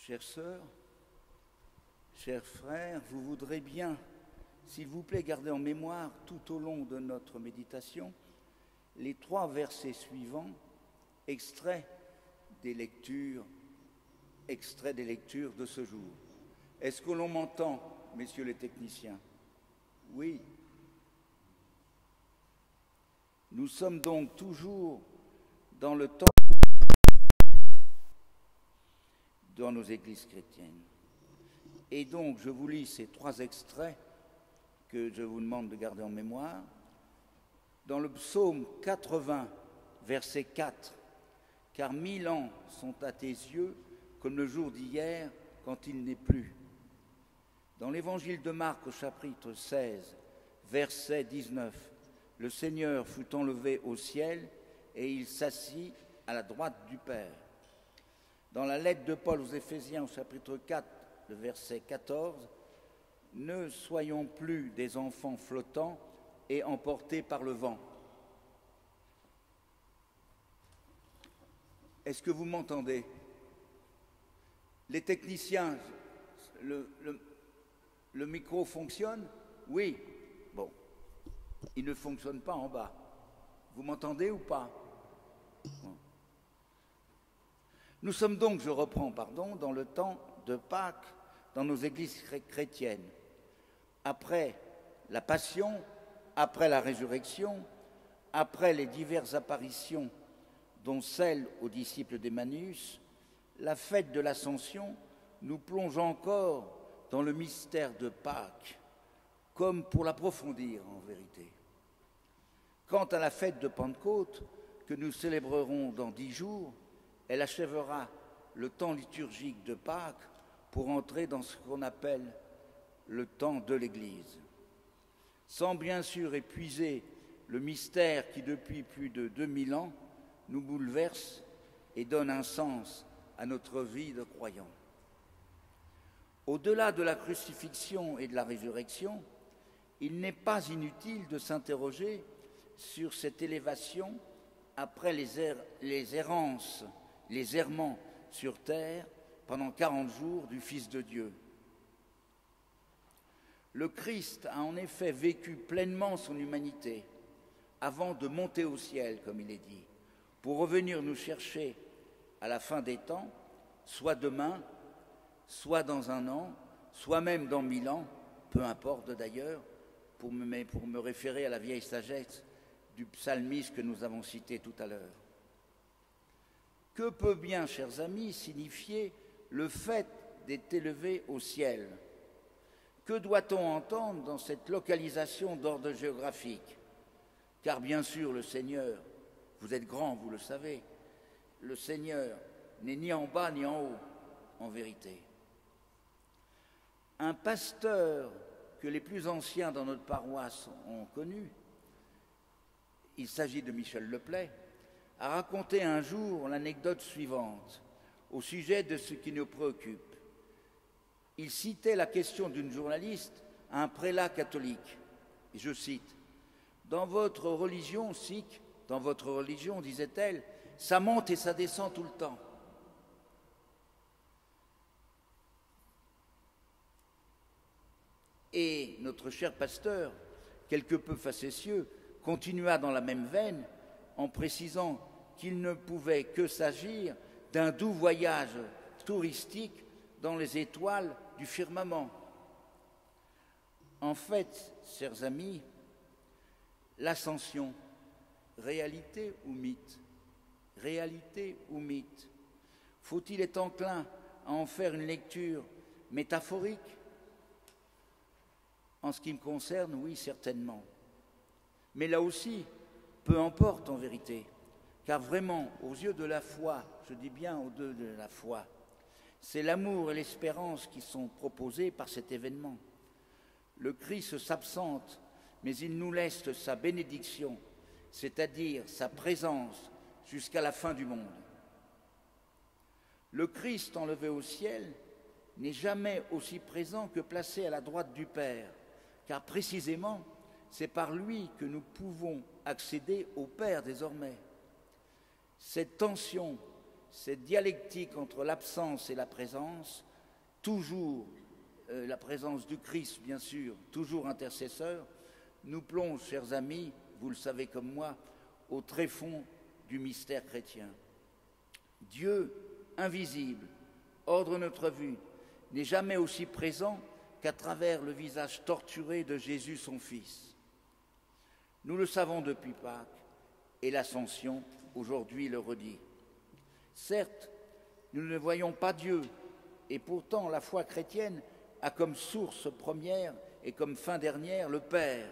Chères sœurs, chers frères, vous voudrez bien, s'il vous plaît, garder en mémoire tout au long de notre méditation les 3 versets suivants, extraits des lectures de ce jour. Est-ce que l'on m'entend, messieurs les techniciens? Oui. Nous sommes donc toujours dans le temps dans nos églises chrétiennes. Et donc, je vous lis ces 3 extraits que je vous demande de garder en mémoire. Dans le psaume 80, verset 4, « Car 1000 ans sont à tes yeux comme le jour d'hier quand il n'est plus. » Dans l'évangile de Marc au chapitre 16, verset 19, « Le Seigneur fut enlevé au ciel et il s'assit à la droite du Père. » Dans la lettre de Paul aux Éphésiens au chapitre 4, le verset 14, « Ne soyons plus des enfants flottants et emportés par le vent. » Est-ce que vous m'entendez? Les techniciens, le micro fonctionne? Oui. Bon. Il ne fonctionne pas en bas. Vous m'entendez ou pas? Bon. Nous sommes donc, je reprends, dans le temps de Pâques dans nos églises chrétiennes. Après la Passion, après la Résurrection, après les diverses apparitions, dont celle aux disciples d'Emmaüs, la fête de l'Ascension nous plonge encore dans le mystère de Pâques, comme pour l'approfondir en vérité. Quant à la fête de Pentecôte, que nous célébrerons dans 10 jours, elle achèvera le temps liturgique de Pâques pour entrer dans ce qu'on appelle le temps de l'Église. Sans bien sûr épuiser le mystère qui, depuis plus de 2000 ans, nous bouleverse et donne un sens à notre vie de croyants. Au-delà de la crucifixion et de la résurrection, il n'est pas inutile de s'interroger sur cette élévation après les errances, les errements sur terre pendant 40 jours du Fils de Dieu. Le Christ a en effet vécu pleinement son humanité avant de monter au ciel, comme il est dit, pour revenir nous chercher à la fin des temps, soit demain, soit dans 1 an, soit même dans 1000 ans, peu importe d'ailleurs, pour me référer à la vieille sagesse du psalmiste que nous avons cité tout à l'heure. Que peut bien, chers amis, signifier le fait d'être élevé au ciel? Que doit-on entendre dans cette localisation d'ordre géographique? Car bien sûr, le Seigneur, vous êtes grand, vous le savez, le Seigneur n'est ni en bas ni en haut, en vérité. Un pasteur que les plus anciens dans notre paroisse ont connu, il s'agit de Michel Leplay, a raconté un jour l'anecdote suivante au sujet de ce qui nous préoccupe. Il citait la question d'une journaliste à un prélat catholique. Et je cite, « Dans votre religion sikh, dans votre religion, disait-elle, ça monte et ça descend tout le temps. » Et notre cher pasteur, quelque peu facétieux, continua dans la même veine en précisant qu'il ne pouvait que s'agir d'un doux voyage touristique dans les étoiles du firmament. En fait, chers amis, l'ascension, réalité ou mythe? Réalité ou mythe? Faut-il être enclin à en faire une lecture métaphorique? En ce qui me concerne, oui, certainement. Mais là aussi, peu importe en vérité, car vraiment, aux yeux de la foi, je dis bien aux yeux de la foi, c'est l'amour et l'espérance qui sont proposés par cet événement. Le Christ s'absente, mais il nous laisse sa bénédiction, c'est-à-dire sa présence jusqu'à la fin du monde. Le Christ enlevé au ciel n'est jamais aussi présent que placé à la droite du Père, car précisément, c'est par lui que nous pouvons accéder au Père désormais. Cette tension cette dialectique entre l'absence et la présence, toujours la présence du Christ, bien sûr, toujours intercesseur, nous plonge, chers amis, vous le savez comme moi, au tréfonds du mystère chrétien. Dieu, invisible, hors de notre vue, n'est jamais aussi présent qu'à travers le visage torturé de Jésus, son Fils. Nous le savons depuis Pâques, et l'Ascension, aujourd'hui, le redit. Certes, nous ne voyons pas Dieu, et pourtant la foi chrétienne a comme source première et comme fin dernière le Père,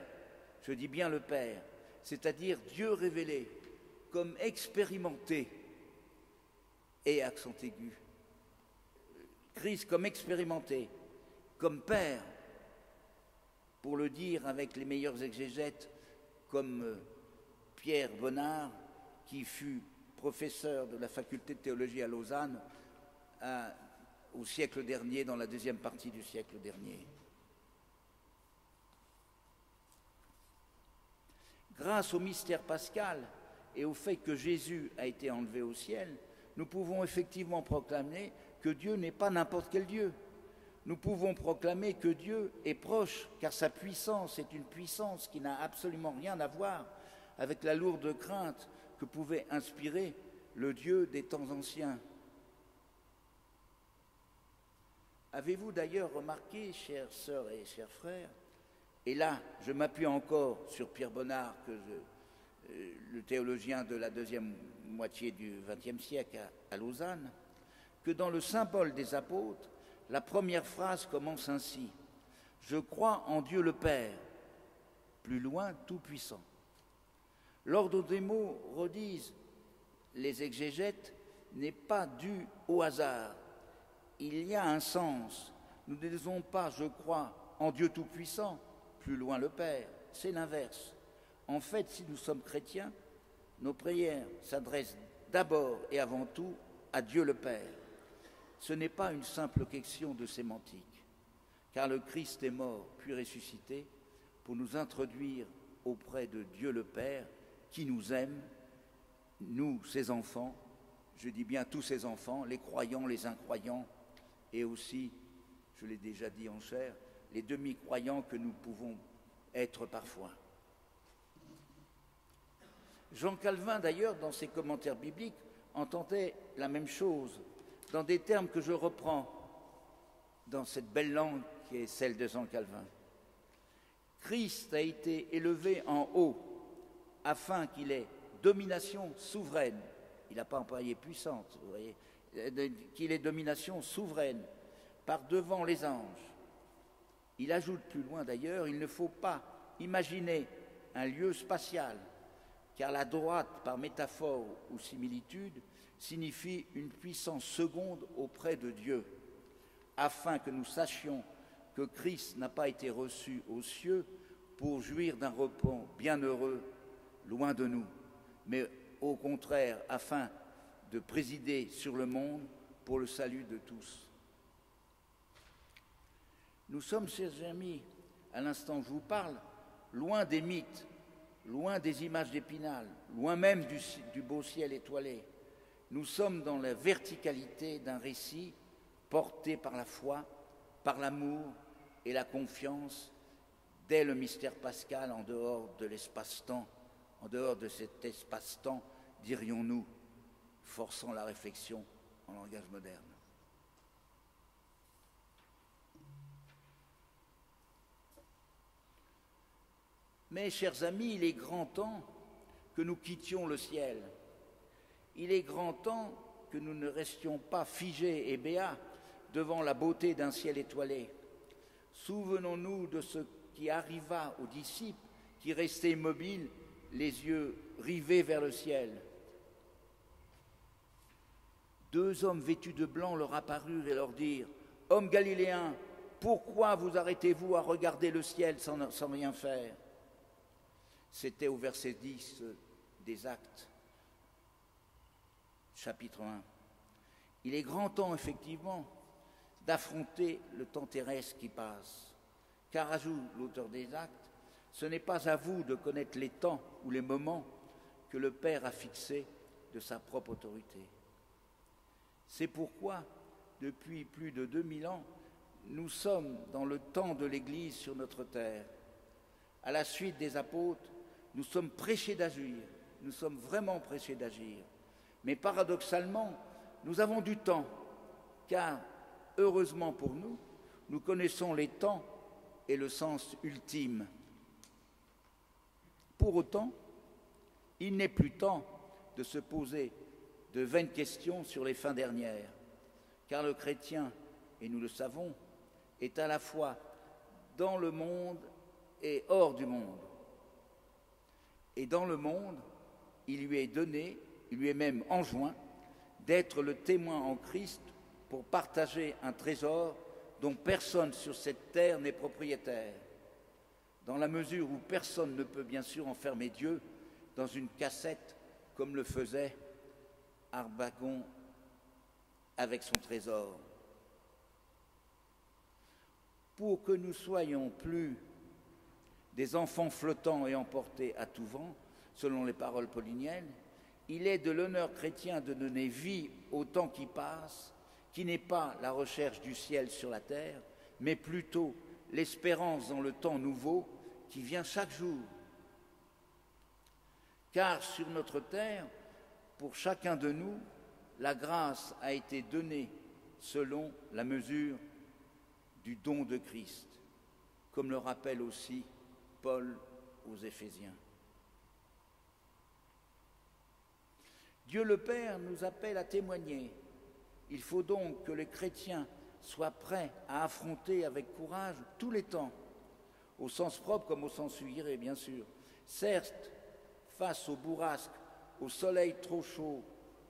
je dis bien le Père, c'est-à-dire Dieu révélé, comme expérimenté, et accent aigu, Christ comme expérimenté, comme Père, pour le dire avec les meilleurs exégètes, comme Pierre Bonnard, qui fut professeur de la faculté de théologie à Lausanne au siècle dernier, dans la deuxième partie du siècle dernier. Grâce au mystère pascal et au fait que Jésus a été enlevé au ciel, nous pouvons effectivement proclamer que Dieu n'est pas n'importe quel Dieu. Nous pouvons proclamer que Dieu est proche, car sa puissance est une puissance qui n'a absolument rien à voir avec la lourde crainte que pouvait inspirer le Dieu des temps anciens. Avez-vous d'ailleurs remarqué, chères sœurs et chers frères, et là je m'appuie encore sur Pierre Bonnard, le théologien de la deuxième moitié du XXe siècle à Lausanne, que dans le symbole des apôtres, la première phrase commence ainsi: « Je crois en Dieu le Père, plus loin tout-puissant ». L'ordre des mots, redisent les exégètes, n'est pas dû au hasard. Il y a un sens. Nous ne disons pas « je crois en Dieu tout-puissant, plus loin le Père ». C'est l'inverse. En fait, si nous sommes chrétiens, nos prières s'adressent d'abord et avant tout à Dieu le Père. Ce n'est pas une simple question de sémantique, car le Christ est mort puis ressuscité pour nous introduire auprès de Dieu le Père qui nous aime, nous, ses enfants, je dis bien tous ses enfants, les croyants, les incroyants, et aussi, je l'ai déjà dit en chair, les demi-croyants que nous pouvons être parfois. Jean Calvin, d'ailleurs, dans ses commentaires bibliques, entendait la même chose, dans des termes que je reprends dans cette belle langue qui est celle de Jean Calvin. Christ a été élevé en haut afin qu'il ait domination souveraine. Il n'a pas employé puissante, vous voyez, qu'il ait domination souveraine par devant les anges. Il ajoute plus loin d'ailleurs, il ne faut pas imaginer un lieu spatial, car la droite, par métaphore ou similitude, signifie une puissance seconde auprès de Dieu, afin que nous sachions que Christ n'a pas été reçu aux cieux pour jouir d'un repos bienheureux loin de nous, mais au contraire afin de présider sur le monde pour le salut de tous. Nous sommes, chers amis, à l'instant où je vous parle, loin des mythes, loin des images d'Épinal, loin même du beau ciel étoilé. Nous sommes dans la verticalité d'un récit porté par la foi, par l'amour et la confiance dès le mystère pascal en dehors de l'espace-temps, en dehors de cet espace-temps, dirions-nous, forçant la réflexion en langage moderne. Mais, chers amis, il est grand temps que nous quittions le ciel. Il est grand temps que nous ne restions pas figés et béats devant la beauté d'un ciel étoilé. Souvenons-nous de ce qui arriva aux disciples qui restaient immobiles, les yeux rivés vers le ciel. 2 hommes vêtus de blanc leur apparurent et leur dirent: « Hommes galiléens, pourquoi vous arrêtez-vous à regarder le ciel sans rien faire ?» C'était au verset 10 des Actes, chapitre 1. Il est grand temps, effectivement, d'affronter le temps terrestre qui passe. Car, ajoute l'auteur des Actes, ce n'est pas à vous de connaître les temps ou les moments que le Père a fixés de sa propre autorité. C'est pourquoi, depuis plus de 2000 ans, nous sommes dans le temps de l'Église sur notre terre. À la suite des apôtres, nous sommes prêchés d'agir, nous sommes vraiment prêchés d'agir. Mais paradoxalement, nous avons du temps, car, heureusement pour nous, nous connaissons les temps et le sens ultime. Pour autant, il n'est plus temps de se poser de vaines questions sur les fins dernières, car le chrétien, et nous le savons, est à la fois dans le monde et hors du monde. Et dans le monde, il lui est donné, il lui est même enjoint d'être le témoin en Christ pour partager un trésor dont personne sur cette terre n'est propriétaire, dans la mesure où personne ne peut bien sûr enfermer Dieu dans une cassette comme le faisait Arbagon avec son trésor. Pour que nous soyons plus des enfants flottants et emportés à tout vent, selon les paroles pauliniennes, il est de l'honneur chrétien de donner vie au temps qui passe, qui n'est pas la recherche du ciel sur la terre, mais plutôt l'espérance dans le temps nouveau qui vient chaque jour. Car sur notre terre, pour chacun de nous, la grâce a été donnée selon la mesure du don de Christ, comme le rappelle aussi Paul aux Éphésiens. Dieu le Père nous appelle à témoigner. Il faut donc que les chrétiens soient prêts à affronter avec courage tous les temps, au sens propre comme au sens figuré, bien sûr. Certes, face aux bourrasques, au soleil trop chaud,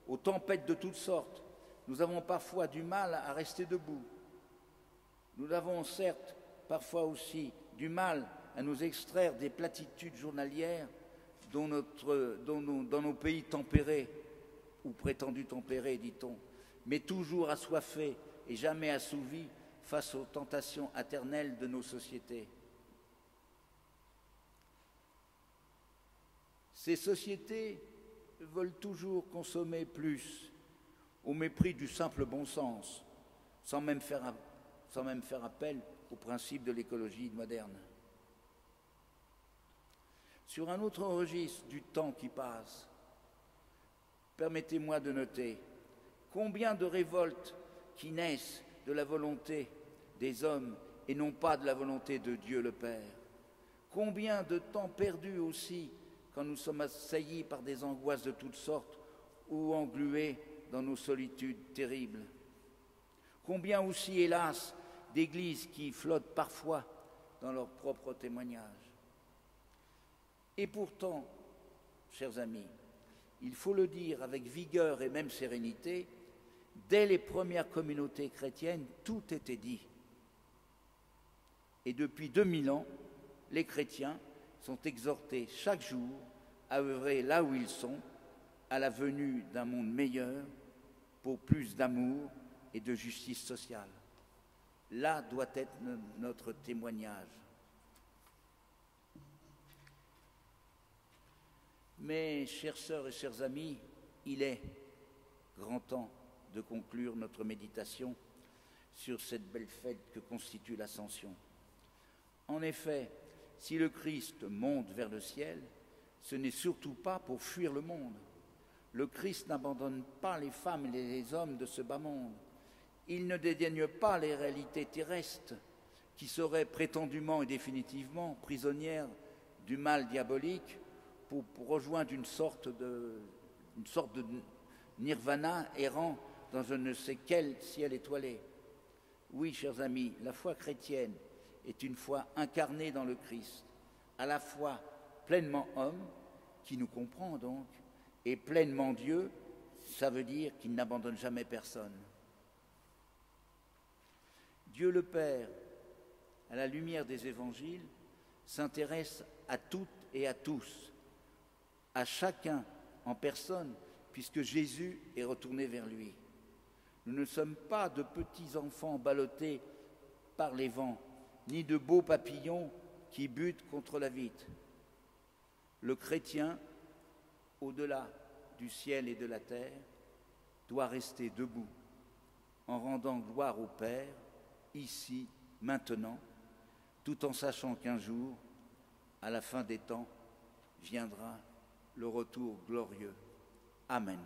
aux tempêtes de toutes sortes, nous avons parfois du mal à rester debout. Nous avons certes parfois aussi du mal à nous extraire des platitudes journalières dans nos pays tempérés, ou prétendus tempérés, dit-on, mais toujours assoiffés et jamais assouvis face aux tentations éternelles de nos sociétés. Ces sociétés veulent toujours consommer plus, au mépris du simple bon sens, sans même faire appel au principe de l'écologie moderne. Sur un autre registre du temps qui passe, permettez-moi de noter combien de révoltes qui naissent de la volonté des hommes et non pas de la volonté de Dieu le Père. Combien de temps perdu aussi quand nous sommes assaillis par des angoisses de toutes sortes ou englués dans nos solitudes terribles. Combien aussi, hélas, d'églises qui flottent parfois dans leur propre témoignage. Et pourtant, chers amis, il faut le dire avec vigueur et même sérénité, dès les premières communautés chrétiennes, tout était dit. Et depuis 2000 ans, les chrétiens sont exhortés chaque jour à œuvrer là où ils sont, à la venue d'un monde meilleur, pour plus d'amour et de justice sociale. Là doit être notre témoignage. Mais, chères sœurs et chers amis, il est grand temps de conclure notre méditation sur cette belle fête que constitue l'Ascension. En effet, si le Christ monte vers le ciel, ce n'est surtout pas pour fuir le monde. Le Christ n'abandonne pas les femmes et les hommes de ce bas monde. Il ne dédaigne pas les réalités terrestres qui seraient prétendument et définitivement prisonnières du mal diabolique pour rejoindre une sorte de nirvana errant dans je ne sais quel ciel étoilé. Oui, chers amis, la foi chrétienne est une foi incarnée dans le Christ, à la fois pleinement homme, qui nous comprend donc, et pleinement Dieu, ça veut dire qu'il n'abandonne jamais personne. Dieu le Père, à la lumière des évangiles, s'intéresse à toutes et à tous, à chacun en personne, puisque Jésus est retourné vers lui. Nous ne sommes pas de petits enfants ballottés par les vents, ni de beaux papillons qui butent contre la vitre. Le chrétien, au-delà du ciel et de la terre, doit rester debout en rendant gloire au Père, ici, maintenant, tout en sachant qu'un jour, à la fin des temps, viendra le retour glorieux. Amen.